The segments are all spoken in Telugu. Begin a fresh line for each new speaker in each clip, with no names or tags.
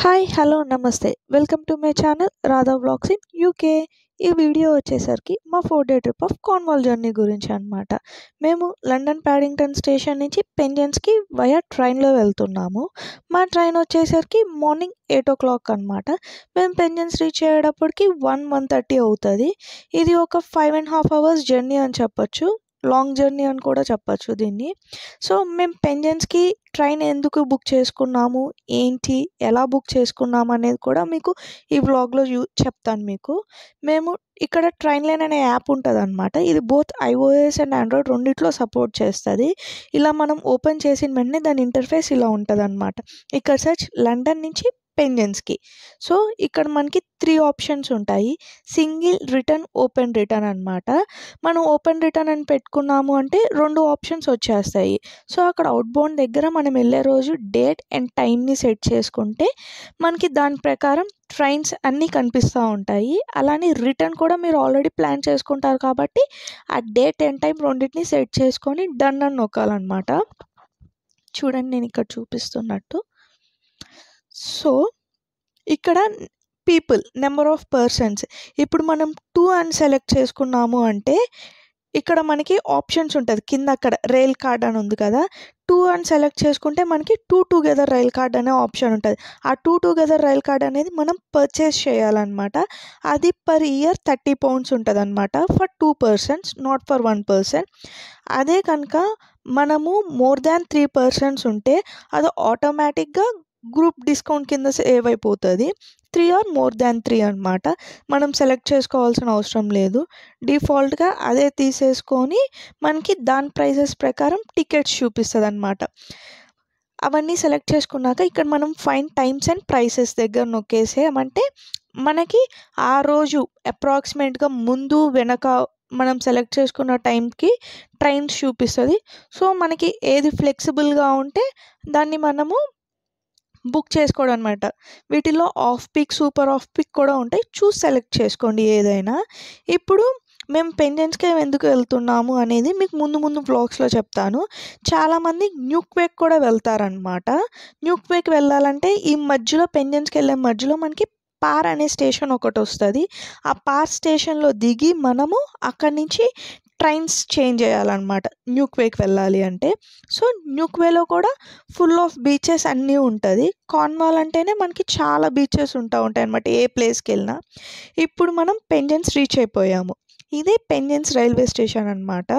హాయ్! హలో! నమస్తే. Welcome to my channel Radha vlogs in UK. ఈ వీడియో వచ్చేసరికి మా 4 day trip of Cornwall journey గురించి అనమాట. మేము లండన్ ప్యాడింగ్టన్ స్టేషన్ నుంచి పెంజెన్స్‌కి వయా ట్రైన్‌లో వెళ్తున్నాము. మా ట్రైన్ వచ్చేసరికి మార్నింగ్ 8:00 అనమాట. మేము పెంజెన్స్ రీచ్ అయ్యేటప్పటికి 1:30 అవుతది. ఇది ఒక 5½ అవర్స్ జర్నీ అని చెప్పొచ్చు. లాంగ్ జర్నీ అని కూడా చెప్పొచ్చు దీన్ని. సో, మేము పెంజెన్స్‌కి ట్రైన్ ఎందుకు బుక్ చేసుకున్నాము, ఏంటి, ఎలా బుక్ చేసుకున్నాము అనేది కూడా మీకు ఈ వ్లాగ్‌లో చెప్తాను మీకు. మేము ఇక్కడ ట్రైన్‌లైన్ అనే యాప్ ఉంటదనమాట. ఇది బోత్ ఐఓఎస్ అండ్ ఆండ్రాయిడ్ రెండిట్లో సపోర్ట్ చేస్తది. ఇలా మనం ఓపెన్ చేసిన వెంటనే దాని ఇంటర్ఫేస్ ఇలా ఉంటదనమాట. ఇక్కడ సెర్చ్ లండన్ నుంచి పెంజెన్స్‌కి. సో, ఇక్కడ మనకి 3 ఆప్షన్స్ ఉంటాయి. సింగిల్, రిటర్న్, ఓపెన్ రిటర్న్ అనమాట. మనం ఓపెన్ రిటర్న్ అని పెట్టుకున్నాము అంటే 2 ఆప్షన్స్ వచ్చేస్తాయి. సో, అక్కడ అవుట్‌బౌండ్ దగ్గర మనం వెళ్ళే రోజు డేట్ అండ్ టైమ్‌ని సెట్ చేసుకుంటే మనకి దాని ప్రకారం ట్రైన్స్ అన్నీ కనిపిస్తూ ఉంటాయి. అలానే రిటర్న్ కూడా మీరు ఆల్రెడీ ప్లాన్ చేసుకుంటారు కాబట్టి ఆ డేట్ అండ్ టైమ్ రెండిటిని సెట్ చేసుకొని డన్ అని నొక్కాలన్నమాట. చూడండి నేను ఇక్కడ చూపిస్తున్నట్టు. సో, ఇక్కడ నెంబర్ ఆఫ్ పర్సన్స్ ఇప్పుడు మనం 2 అని సెలెక్ట్ చేసుకున్నాము అంటే ఇక్కడ మనకి ఆప్షన్స్ ఉంటది. కింద అక్కడ రైల్ కార్డ్ అని ఉంది కదా! 2 అని సెలెక్ట్ చేసుకుంటే మనకి 2 టుగెదర్ రైల్ కార్డ్ అనే ఆప్షన్ ఉంటది. ఆ 2 టుగెదర్ రైల్ కార్డ్ అనేది మనం పర్చేస్ చేయాలన్నమాట. అది పర్ ఇయర్ £30 ఉంటదన్నమాట. For 2 persons, not for 1 person. అదే కనుక మనము మోర్ దాన్ 3 పర్సన్స్ ఉంటే అది ఆటోమేటిక్‌గా గ్రూప్ డిస్కౌంట్ కింద సేవ్ అయిపోతది. 3 ఆర్ మోర్ దాన్ 3 అనమాట. మనం సెలెక్ట్ చేసుకోవాల్సిన అవసరం లేదు. డిఫాల్ట్‌గా అదే తీసేసుకొని మనకి దాని ప్రైజెస్ ప్రకారం టికెట్స్ చూపిస్తదనమాట. అవన్నీ సెలెక్ట్ చేసుకున్నాక ఇక్కడ మనం ఫైండ్ టైమ్స్ అండ్ ప్రైసెస్ దగ్గర నొక్కేసామంటే మనకి ఆ రోజు అప్రాక్సిమేట్‌గా ముందు, వెనక మనం సెలెక్ట్ చేసుకున్న టైంకి ట్రైన్స్ చూపిస్తది. సో, మనకి ఏది ఫ్లెక్సిబుల్‌గా ఉంటే దాన్ని మనము బుక్ చేసుకోవడం అనమాట. వీటిలో off peak, super off peak కూడా ఉంటాయి. చూసి సెలెక్ట్ చేసుకోండి ఏదైనా. ఇప్పుడు మేము పెంజెన్స్‌కే ఎందుకు వెళ్తున్నాము అనేది మీకు ముందు వ్లాగ్స్‌లో చెప్తాను. చాలామంది న్యూక్వేక్ కూడా వెళ్తారనమాట. న్యూక్వేక్ వెళ్ళాలంటే ఈ మధ్యలో పెంజెన్స్‌కెళ్ళే మధ్యలో మనకి పార్ అనే స్టేషన్ ఒకటొస్తది. ఆ పార్ స్టేషన్‌లో దిగి మనము అక్కడి నుంచి ట్రైన్స్ చేంజ్ చేయాలన్నమాట న్యూక్వేకి వెళ్ళాలి అంటే. సో, న్యూక్వేలో కూడా ఫుల్ ఆఫ్ బీచెస్ అన్నీ ఉంటది. కార్న్వాల్ అంటేనే మనకి చాలా బీచెస్ ఉంటాయన్నమాట ఏ ప్లేస్‌కెళ్ళినా. ఇప్పుడు మనం పెంజెన్స్ రీచ్ అయిపోయాము. ఇదే పెంజెన్స్ రైల్వే స్టేషన్ అనమాట.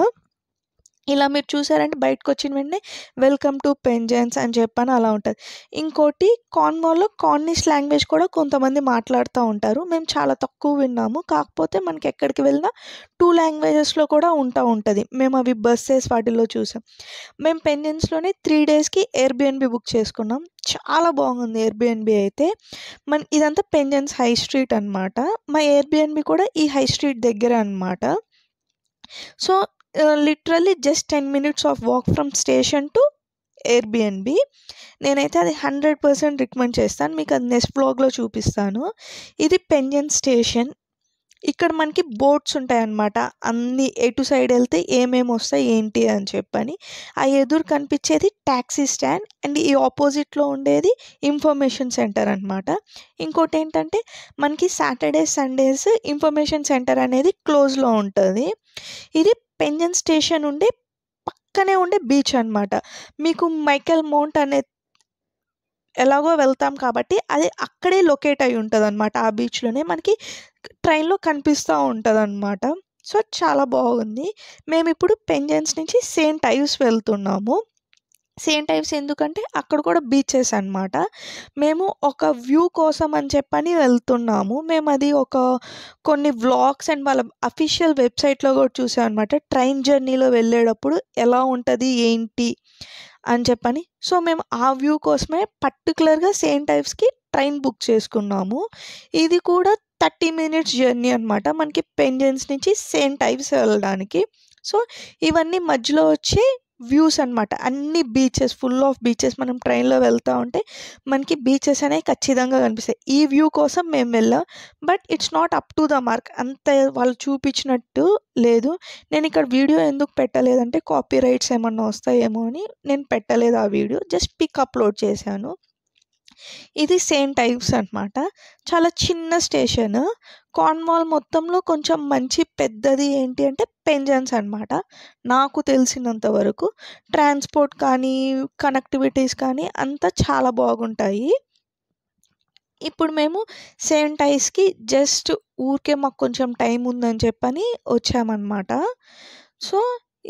ఇలా మీరు చూసారంటే బయటకొచ్చిన వెంటనే వెల్కమ్ టు పెంజెన్స్ అని చెప్పని అలా ఉంటది. ఇంకోటి కార్న్వాల్‌లో కార్నిష్ లాంగ్వేజ్ కూడా కొంతమంది మాట్లాడుతూ ఉంటారు. మేము చాలా తక్కువ విన్నాము. కాకపోతే మనకి ఎక్కడికి వెళ్ళినా 2 లాంగ్వేజెస్‌లో కూడా ఉంటది. మేము అవి బస్సెస్ వాటిల్లో చూసాం. మేము పెంజెన్స్‌లోనే 3 డేస్‌కి ఎయిర్‌బిఎన్‌బి బుక్ చేసుకున్నాం. చాలా బాగుంది ఎయిర్‌బిఎన్‌బి అయితే. ఇదంతా పెంజెన్స్ హై స్ట్రీట్ అనమాట. మా ఎయిర్‌బిఎన్‌బి కూడా ఈ హై స్ట్రీట్ దగ్గరే అనమాట. So, literally just 10 minutes of walk from station to Airbnb. నేనైతే అది 100% రికమెండ్ చేస్తాను. మీకు అది నెక్స్ట్ వ్లాగ్‌లో చూపిస్తాను. ఇది పెంజెన్స్ స్టేషన్. ఇక్కడ మనకి బోర్డ్స్ ఉంటాయన్నమాట. అన్నీ ఎటు సైడ్ వెళ్తే ఏమేమి వస్తాయి ఏంటి అని చెప్పని. ఆ ఎదురు కనిపించేది టాక్సీ స్టాండ్ అండ్ ఈ ఆపోజిట్లో ఉండేది ఇన్ఫర్మేషన్ సెంటర్ అనమాట. ఇంకోటేంటంటే మనకి సాటర్డే, సండేస్ ఇన్ఫర్మేషన్ సెంటర్ అనేది క్లోజ్‌లో ఉంటది. ఇది పెంజెన్స్ స్టేషన్ ఉండే పక్కనే ఉండే బీచ్ అనమాట. మీకు మైకెల్ మౌంట్ అనే ఎలాగో వెళ్తాం కాబట్టి అది అక్కడే లొకేట్ అయ్యి ఉంటదనమాట. ఆ బీచ్‌లోనే మనకి ట్రైన్‌లో కనిపిస్తూ ఉంటదనమాట. సో, చాలా బాగుంది. మేమిప్పుడు పెంజెన్స్ నుంచి సెయింట్ ఐవ్స్ వెళ్తున్నాము. సెయింట్ ఐవ్స్ ఎందుకంటే అక్కడ కూడా బీచెస్ అనమాట. మేము ఒక వ్యూ కోసం అని చెప్పని వెళ్తున్నాము. మేమది కొన్ని వ్లాగ్స్ అండ్ వాళ్ళ అఫీషియల్ వెబ్‌సైట్‌లో కూడా చూసాం అనమాట. ట్రైన్ జర్నీలో వెళ్ళేటప్పుడు ఎలా ఉంటది, ఏంటి అని చెప్పని. సో, మేము ఆ వ్యూ కోసమే పర్టిక్యులర్‌గా సెయింట్ ఐవ్స్‌కి ట్రైన్ బుక్ చేసుకున్నాము. ఇది కూడా 30 మినిట్స్ జర్నీ అనమాట. మనకి పెంజెన్స్ నుంచి సెయింట్ ఐవ్స్ వెళ్ళడానికి. సో, ఇవన్నీ మధ్యలో వచ్చే వ్యూస్ అనమాట. అన్ని బీచెస్, ఫుల్ ఆఫ్ బీచెస్. మనం ట్రైన్‌లో వెళ్తా ఉంటే మనకి బీచెస్ అనేవి ఖచ్చితంగా కనిపిస్తాయి. ఈ వ్యూ కోసం మేము వెళ్ళాం. But it's not up to the mark. అంత వాళ్ళు చూపించినట్టు లేదు. నేను ఇక్కడ వీడియో ఎందుకు పెట్టలేదంటే కాపీరైట్స్ ఏమన్నా వస్తాయేమో అని నేను పెట్టలేదు ఆ వీడియో. జస్ట్ పిక్ అప్లోడ్ చేశాను. ఇది సెయింట్ ఐవ్స్ అనమాట. చాలా చిన్న స్టేషన్. కార్న్వాల్ మొత్తంలో కొంచెం మంచి పెద్దది ఏంటి అంటే పెంజన్స్ అనమాట. నాకు తెలిసినంత వరకు ట్రాన్స్‌పోర్ట్ కానీ, కనెక్టివిటీస్ కానీ అంతా చాలా బాగుంటాయి. ఇప్పుడు మేము సెయింట్ ఐవ్స్‌కి జస్ట్ ఊరికే మాకు కొంచెం టైం ఉందని చెప్పని వచ్చామనమాట. సో,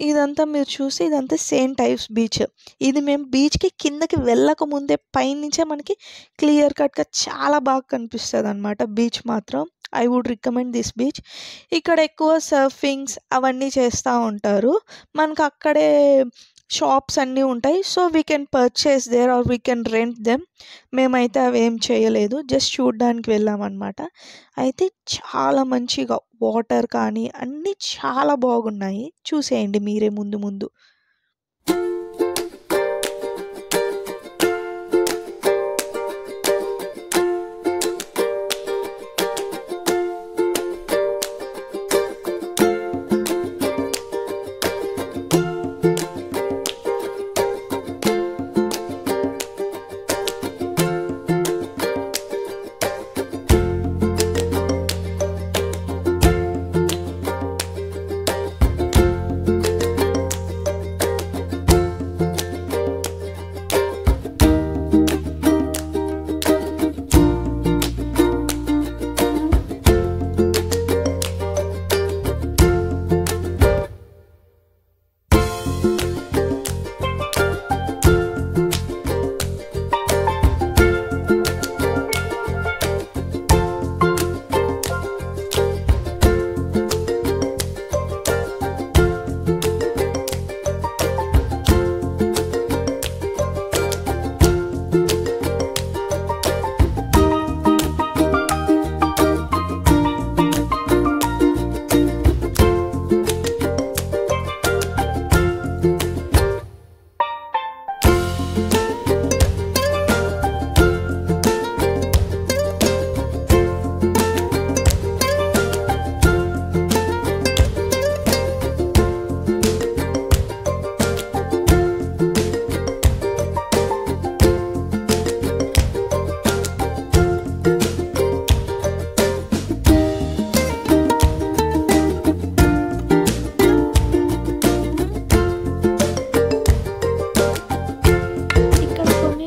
ఇదంతా మీరు చూసి ఇదంతా సెయింట్ ఐవ్స్ బీచ్. ఇది మేము బీచ్‌కి కిందకి వెళ్ళకముందే పైనుంచే మనకి క్లియర్ కట్‌గా చాలా బాగా కనిపిస్తదనమాట బీచ్ మాత్రం. I would recommend this beach. ఇక్కడ ఎక్కువ సర్ఫింగ్స్ అవన్నీ చేస్తా ఉంటారు. మనకు అక్కడే షాప్స్ అన్నీ ఉంటాయి. So, we can purchase there or we can rent them. మేమైతే అవేం చేయలేదు. జస్ట్ చూడ్డానికి వెళ్ళామనమాట. అయితే చాలా మంచిగా వాటర్ కానీ అన్నీ చాలా బాగున్నాయి. చూసేయండి మీరే ముందు ముందు.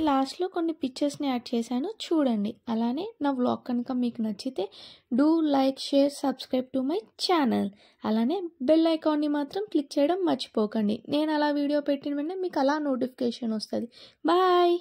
లాస్ట్‌లో కొన్ని పిక్చర్స్‌ని యాడ్ చేశాను చూడండి. అలానే నా వ్లాగ్ కనుక మీకు నచ్చితే do like, share, subscribe to my channel. అలానే బెల్ ఐకాన్ని మాత్రం క్లిక్ చేయడం మర్చిపోకండి. నేను అలా వీడియో పెట్టిన వెంటనే మీకు అలా నోటిఫికేషన్ వస్తది. బాయ్.